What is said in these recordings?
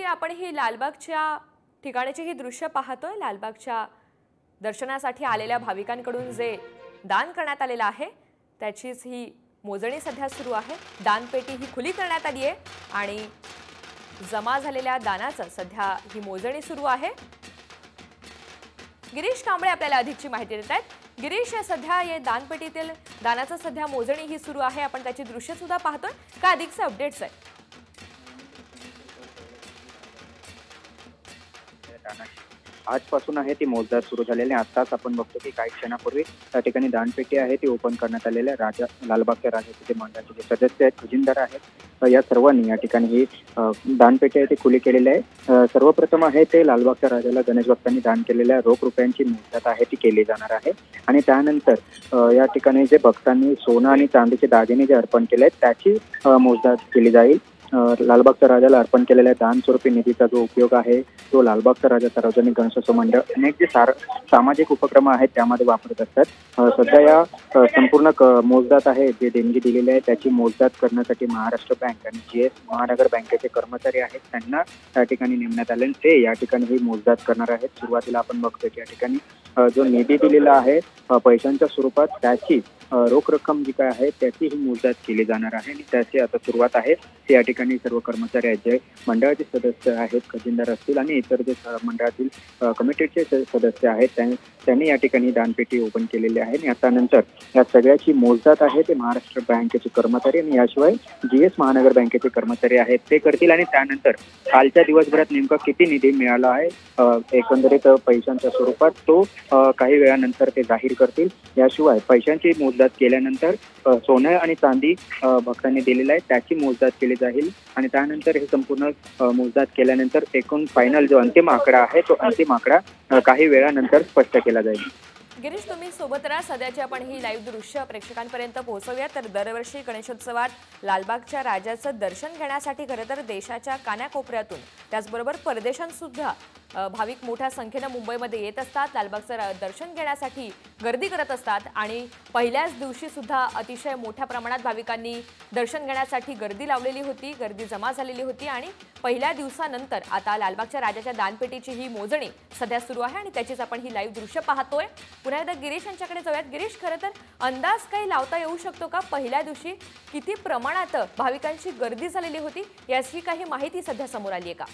आपण ही लालबागच्या ठिकाणाची ही दृश्य पाहतोय। लालबागच्या दर्शनासाठी आलेल्या भाविकांकडून जे दान करण्यात आलेलं आहे त्याचीच ही मोजणी सध्या सुरू आहे। दानपेटी ही खुली करण्यात आली आहे आणि जमा झालेल्या दानाचं सध्या ही मोजणी सुरू आहे। गिरीश कांबळे आपल्याला अधिकची माहिती देत आहेत। गिरीश, सध्या या दानपेटीतील दानाचं सध्या मोजणी ही सुरू आहे, आपण त्याची दृश्य सुद्धा पाहतोय का? अधिकचे अपडेट्स आहेत? आजपासून आहे ती मोजदाद सुरू झालेली आहे। आताच आपण बघतो की काही क्षणापूर्वी त्या ठिकाणी दानपेटी आहे ती ओपन करण्यात आलेली आहे। राजा लालबागच्या राजाचे जे मंडळाचे जे सदस्य आहेत, खजिनदार आहेत, या सर्वांनी या ठिकाणी ही दानपेटी आहे ती खुली केलेली आहे। सर्वप्रथम आहे ते लालबागच्या राजाला गणेश भक्तांनी दान केलेल्या रोख रुपयांची मोजदाद आहे ती केली जाणार आहे आणि त्यानंतर या ठिकाणी जे भक्तांनी सोनं आणि चांदीचे दागिने जे अर्पण केले आहेत त्याची मोजदाद केली जाईल। लालबागच्या राजाला अर्पण केलेल्या दान स्वरूपी निधीचा जो उपयोग आहे तो लालबागचा राजा सार्वजनिक गणेशोत्सव मंडळ अनेक जे सामाजिक उपक्रम आहेत त्यामध्ये वापरत असतात। सध्या या संपूर्ण मोजदाद आहे जे देणगी दिलेली आहे त्याची मोजदाद करण्यासाठी महाराष्ट्र बँक आणि GS महानगर बँकेचे कर्मचारी आहेत त्यांना त्या ठिकाणी नेमण्यात आले, ते या ठिकाणी ही मोजदाद करणार आहेत। सुरुवातीला आपण बघतो की या ठिकाणी जो निधी दिलेला आहे पैशांच्या स्वरूपात त्याची रोख रक्कम जी काय आहे त्याची ही मोजदाद केली जाणार आहे आणि त्याची आता सुरुवात आहे। ते या ठिकाणी सर्व कर्मचारी आहेत, जे मंडळाचे सदस्य आहेत, खजिनदार असतील आणि इतर जे मंडळातील कमिटीचे सदस्य आहेत त्यांनी या ठिकाणी दानपेटी ओपन केलेली आहे आणि आता नंतर या सगळ्याची मोजदाद आहे ते महाराष्ट्र बँकेचे कर्मचारी आणि याशिवाय GS महानगर बँकेचे कर्मचारी आहेत ते करतील आणि त्यानंतर कालच्या दिवसभरात नेमका किती निधी मिळाला आहे एकंदरीत पैशांच्या स्वरूपात तो काही वेळानंतर ते जाहीर करतील। याशिवाय पैशांची मोजदाद केल्यानंतर सोनं आणि चांदी भक्तांनी दिलेलं आहे त्याची मोजदाद केली जाईल आणि त्यानंतर हे संपूर्ण मोजदाद केल्यानंतर एकूण फायनल जो अंतिम आकडा आहे तो अंतिम आकडा काही वेळानंतर स्पष्ट केला जाईल। गिरीश, तुम्ही सोबत राहा। सध्याची आपण ही लाईव्ह दृश्य प्रेक्षकांपर्यंत पोहोचवूया। तर दरवर्षी गणेशोत्सवात लालबागच्या राजाचं दर्शन घेण्यासाठी खरं तर देशाच्या कानाकोपऱ्यातून त्याचबरोबर परदेशातून सुद्धा भाविक मोठ्या संख्येने मुंबईमध्ये येत असतात, लालबागचं दर्शन घेण्यासाठी गर्दी करत असतात आणि पहिल्याच दिवशी सुद्धा अतिशय मोठ्या प्रमाणात भाविकांनी दर्शन घेण्यासाठी गर्दी लावलेली होती, गर्दी जमा झालेली होती आणि पहिल्या दिवसानंतर आता लालबागच्या राजाच्या दानपेटीची ही मोजणी सध्या सुरू आहे आणि त्याचीच आपण ही लाईव्ह दृश्य पाहतोय। पुन्हा एकदा गिरीश यांच्याकडे जाऊयात। गिरीश, खरं तर अंदाज काही लावता येऊ शकतो का पहिल्या दिवशी किती प्रमाणात भाविकांची गर्दी झालेली होती, याची काही माहिती सध्या समोर आली आहे का?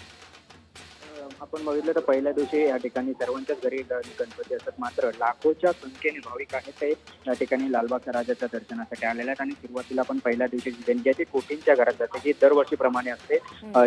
आपण बघितलं तर पहिल्या दिवशी या ठिकाणी सर्वांच्याच घरी गणपती असतात, मात्र लाखोच्या संख्येने भाविक आहेत ते या ठिकाणी लालबागच्या राजाच्या दर्शनासाठी आलेले आहेत आणि सुरुवातीला आपण पहिल्या दिवशी देणग्याची कोटींच्या घरात जाते जी दरवर्षीप्रमाणे असते,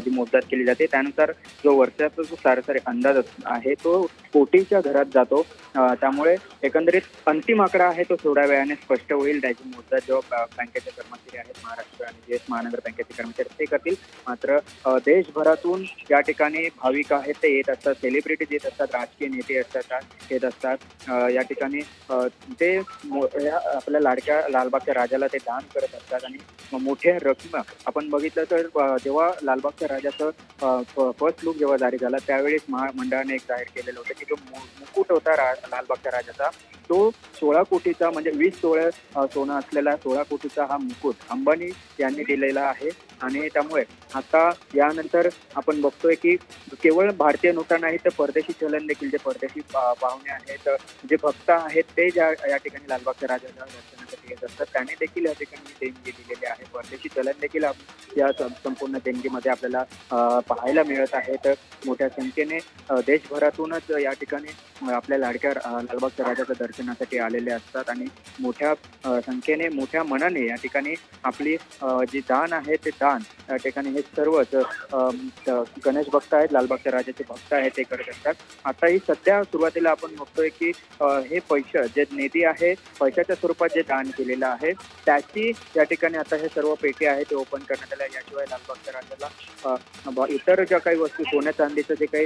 जी मोजदाद केली जाते। त्यानुसार जो वर्षाचा जो सरासरी अंदाज आहे तो कोटीच्या घरात जातो। त्यामुळे एकंदरीत अंतिम आकडा आहे तो थोड्या वेळाने स्पष्ट होईल। त्याची मोजदाद जेव्हा बँकेचे कर्मचारी आहेत महाराष्ट्र आणि GS महानगर बँकेचे कर्मचारी ते करतील, मात्र देशभरातून या ठिकाणी भाविक आहेत ते येत असतात, सेलिब्रिटीज येत असतात, राजकीय नेते येत असतात। या ठिकाणी ते आपल्या लाडक्या लालबागच्या राजाला ते दान करत असतात आणि मोठ्या रकमा आपण बघितलं तर जेव्हा लालबागच्या राजाचं फर्स्ट लुक जेव्हा जारी झाला त्यावेळेस महामंडळाने एक जाहीर केलेलं होतं की जो मुकुट होता लालबागच्या राजाचा तो 16 कोटीचा म्हणजे 20 तोळे सोनं असलेला 16 कोटीचा हा मुकुट अंबानी यांनी दिलेला आहे आणि त्यामुळे आता यानंतर आपण बघतोय की केवळ भारतीय नोटा नाही तर परदेशी चलन देखील, जे परदेशी पाहुणे आहेत, जे भक्त आहेत ते या ठिकाणी लालबागच्या राजाच्या दर्शनासाठी येत असतात त्यांनी देखील या ठिकाणी देणगी दिलेली आहे। परदेशी चलन देखील या संपूर्ण देणगीमध्ये आपल्याला पाहायला मिळत आहे। तर मोठ्या संख्येने देशभरातूनच या ठिकाणी आपल्या लाडक्या लालबागच्या राजाच्या दर्शनासाठी आलेले असतात आणि मोठ्या संख्येने मोठ्या मनाने या ठिकाणी आपली जी दान आहे ते दान या ठिकाणी हे सर्वच गणेश भक्त आहेत, लालबागच्या राजाचे भक्त आहेत ते करत असतात। आता ही सध्या सुरुवातीला आपण बघतोय की हे पैसे जे निधी आहे पैशाच्या स्वरूपात जे दान केलेलं आहे त्याची या ठिकाणी आता हे सर्व पेटी आहे ते ओपन करण्यात आल्या। याशिवाय लालबागच्या राजाला इतर ज्या काही वस्तू सोन्या चांदीचं जे काही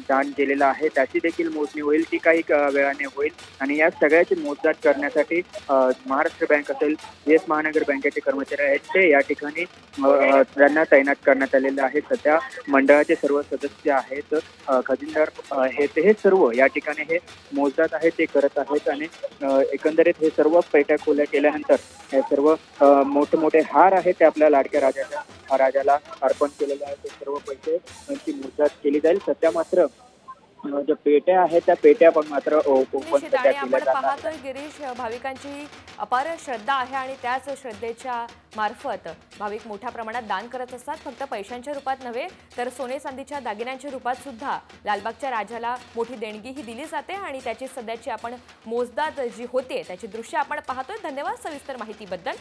दान केलेलं आहे त्याची देखील मोजणी होईल, ती काही वेळाने होईल आणि या सगळ्याची मोजदाद करण्यासाठी महाराष्ट्र बँक असेल, GS महानगर बँकेचे कर्मचारी आहेत ते या ठिकाणी त्यांना तैनात करण्यात आलेले आहे। सध्या मंडळाचे सर्व सदस्य आहेत, खजिनदार आहेत, हे सर्व या ठिकाणी हे मोजदाद आहे ते करत आहेत आणि एकंदरीत हे सर्व पेट्या ओल्या केल्यानंतर हे सर्व मोठे हार आहेत ते आपल्या लाडक्या राजाला अर्पण केलेले आहेत. ते सर्व पैसे त्यांची मोजदाद केली जाईल. सध्या मात्र ज्या पेट्या आहेत त्या पेट्या पण मात्र ओपन निश्चित. आणि आपण पाहतोय गिरीश, भाविकांची अपार श्रद्धा आहे आणि त्याच श्रद्धेच्या मार्फत भाविक मोठ्या प्रमाणात दान करत असतात. फक्त पैशांच्या रूपात नव्हे तर सोने चांदीच्या दागिन्यांच्या रूपात सुद्धा लालबागच्या राजाला मोठी देणगी ही दिली जाते आणि त्याची सध्याची आपण मोजदाद जी होते त्याची दृश्य आपण पाहतोय. धन्यवाद सविस्तर माहितीबद्दल.